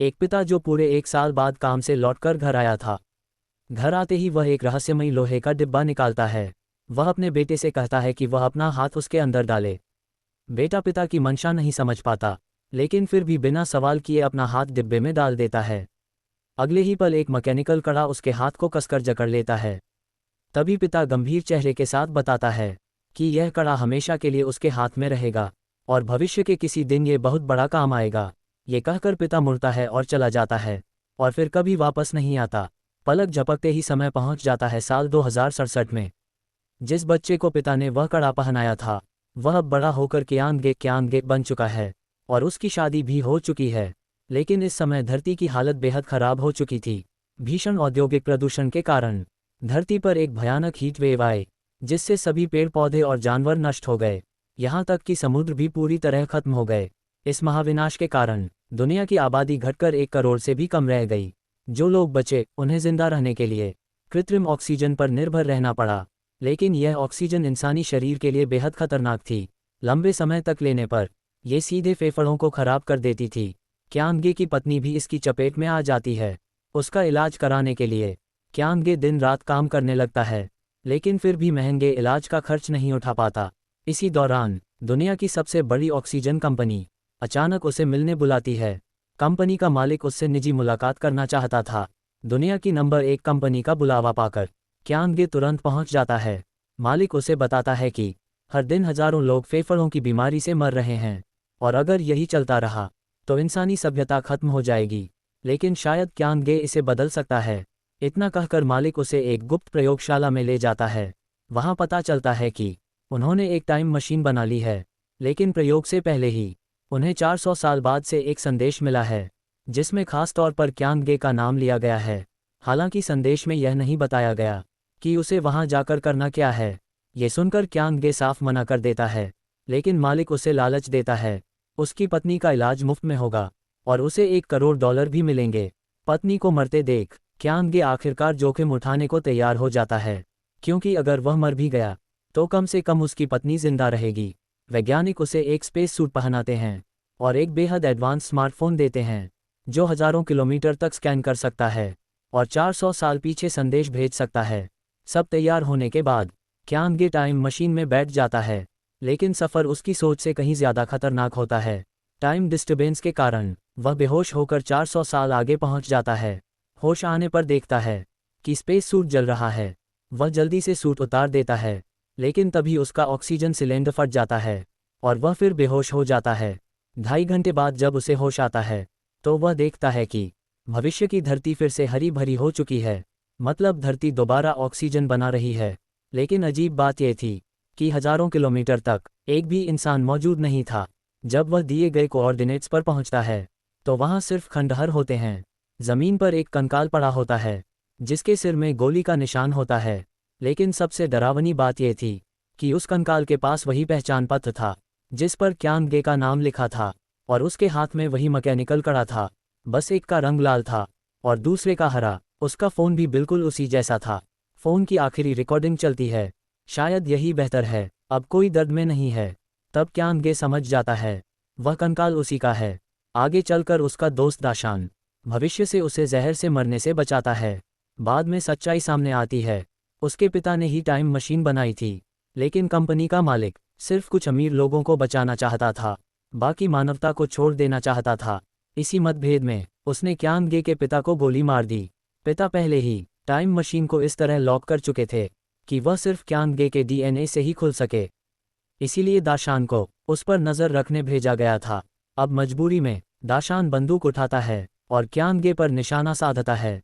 एक पिता जो पूरे 1 साल बाद काम से लौटकर घर आया था। घर आते ही वह एक रहस्यमयी लोहे का डिब्बा निकालता है। वह अपने बेटे से कहता है कि वह अपना हाथ उसके अंदर डाले। बेटा पिता की मंशा नहीं समझ पाता, लेकिन फिर भी बिना सवाल किए अपना हाथ डिब्बे में डाल देता है। अगले ही पल एक मैकेनिकल कड़ा उसके हाथ को कसकर जकड़ लेता है। तभी पिता गंभीर चेहरे के साथ बताता है कि यह कड़ा हमेशा के लिए उसके हाथ में रहेगा और भविष्य के किसी दिन ये बहुत बड़ा काम आएगा। ये कहकर पिता मुड़ता है और चला जाता है और फिर कभी वापस नहीं आता। पलक झपकते ही समय पहुंच जाता है साल 2067 में। जिस बच्चे को पिता ने वह कड़ा पहनाया था वह अब बड़ा होकर क्यांगे बन चुका है और उसकी शादी भी हो चुकी है। लेकिन इस समय धरती की हालत बेहद खराब हो चुकी थी। भीषण औद्योगिक प्रदूषण के कारण धरती पर एक भयानक हीट वेव आए, जिससे सभी पेड़ पौधे और जानवर नष्ट हो गए। यहाँ तक कि समुद्र भी पूरी तरह खत्म हो गए। इस महाविनाश के कारण दुनिया की आबादी घटकर 1 करोड़ से भी कम रह गई। जो लोग बचे उन्हें जिंदा रहने के लिए कृत्रिम ऑक्सीजन पर निर्भर रहना पड़ा। लेकिन यह ऑक्सीजन इंसानी शरीर के लिए बेहद खतरनाक थी। लंबे समय तक लेने पर यह सीधे फेफड़ों को खराब कर देती थी। क्यांगे की पत्नी भी इसकी चपेट में आ जाती है। उसका इलाज कराने के लिए क्यांगे दिन रात काम करने लगता है, लेकिन फिर भी महंगे इलाज का खर्च नहीं उठा पाता। इसी दौरान दुनिया की सबसे बड़ी ऑक्सीजन कंपनी अचानक उसे मिलने बुलाती है। कंपनी का मालिक उससे निजी मुलाकात करना चाहता था। दुनिया की नंबर 1 कंपनी का बुलावा पाकर क्यांगे तुरंत पहुंच जाता है। मालिक उसे बताता है कि हर दिन हजारों लोग फेफड़ों की बीमारी से मर रहे हैं और अगर यही चलता रहा तो इंसानी सभ्यता खत्म हो जाएगी। लेकिन शायद क्यांगे इसे बदल सकता है। इतना कहकर मालिक उसे एक गुप्त प्रयोगशाला में ले जाता है। वहां पता चलता है कि उन्होंने एक टाइम मशीन बना ली है, लेकिन प्रयोग से पहले ही उन्हें 400 साल बाद से एक संदेश मिला है, जिसमें खास तौर पर क्यांगे का नाम लिया गया है। हालांकि संदेश में यह नहीं बताया गया कि उसे वहां जाकर करना क्या है। ये सुनकर क्यांगे साफ मना कर देता है, लेकिन मालिक उसे लालच देता है। उसकी पत्नी का इलाज मुफ्त में होगा और उसे $1 करोड़ भी मिलेंगे। पत्नी को मरते देख क्यांगे आखिरकार जोखिम उठाने को तैयार हो जाता है, क्योंकि अगर वह मर भी गया तो कम से कम उसकी पत्नी जिंदा रहेगी। वैज्ञानिक उसे एक स्पेस सूट पहनाते हैं और एक बेहद एडवांस स्मार्टफोन देते हैं, जो हजारों किलोमीटर तक स्कैन कर सकता है और 400 साल पीछे संदेश भेज सकता है। सब तैयार होने के बाद क्यांगे टाइम मशीन में बैठ जाता है, लेकिन सफ़र उसकी सोच से कहीं ज़्यादा खतरनाक होता है। टाइम डिस्टर्बेंस के कारण वह बेहोश होकर 400 साल आगे पहुंच जाता है। होश आने पर देखता है कि स्पेस सूट जल रहा है। वह जल्दी से सूट उतार देता है, लेकिन तभी उसका ऑक्सीजन सिलेंडर फट जाता है और वह फिर बेहोश हो जाता है। 2.5 घंटे बाद जब उसे होश आता है तो वह देखता है कि भविष्य की धरती फिर से हरी भरी हो चुकी है। मतलब धरती दोबारा ऑक्सीजन बना रही है। लेकिन अजीब बात यह थी कि हजारों किलोमीटर तक एक भी इंसान मौजूद नहीं था। जब वह दिए गए कोऑर्डिनेट्स पर पहुंचता है तो वहां सिर्फ खंडहर होते हैं। जमीन पर एक कंकाल पड़ा होता है, जिसके सिर में गोली का निशान होता है। लेकिन सबसे डरावनी बात यह थी कि उस कंकाल के पास वही पहचान पत्र था जिस पर क्यांगे का नाम लिखा था, और उसके हाथ में वही मैकेनिकल कड़ा था। बस एक का रंग लाल था और दूसरे का हरा। उसका फ़ोन भी बिल्कुल उसी जैसा था। फ़ोन की आखिरी रिकॉर्डिंग चलती है। शायद यही बेहतर है, अब कोई दर्द में नहीं है। तब क्यांगे समझ जाता है वह कंकाल उसी का है। आगे चलकर उसका दोस्त दाशान भविष्य से उसे जहर से मरने से बचाता है। बाद में सच्चाई सामने आती है, उसके पिता ने ही टाइम मशीन बनाई थी, लेकिन कंपनी का मालिक सिर्फ कुछ अमीर लोगों को बचाना चाहता था, बाकी मानवता को छोड़ देना चाहता था। इसी मतभेद में उसने क्यांगे के पिता को गोली मार दी। पिता पहले ही टाइम मशीन को इस तरह लॉक कर चुके थे कि वह सिर्फ क्यांगे के डीएनए से ही खुल सके। इसीलिए दाशान को उस पर नज़र रखने भेजा गया था। अब मजबूरी में दाशान बंदूक उठाता है और क्यांगे पर निशाना साधता है।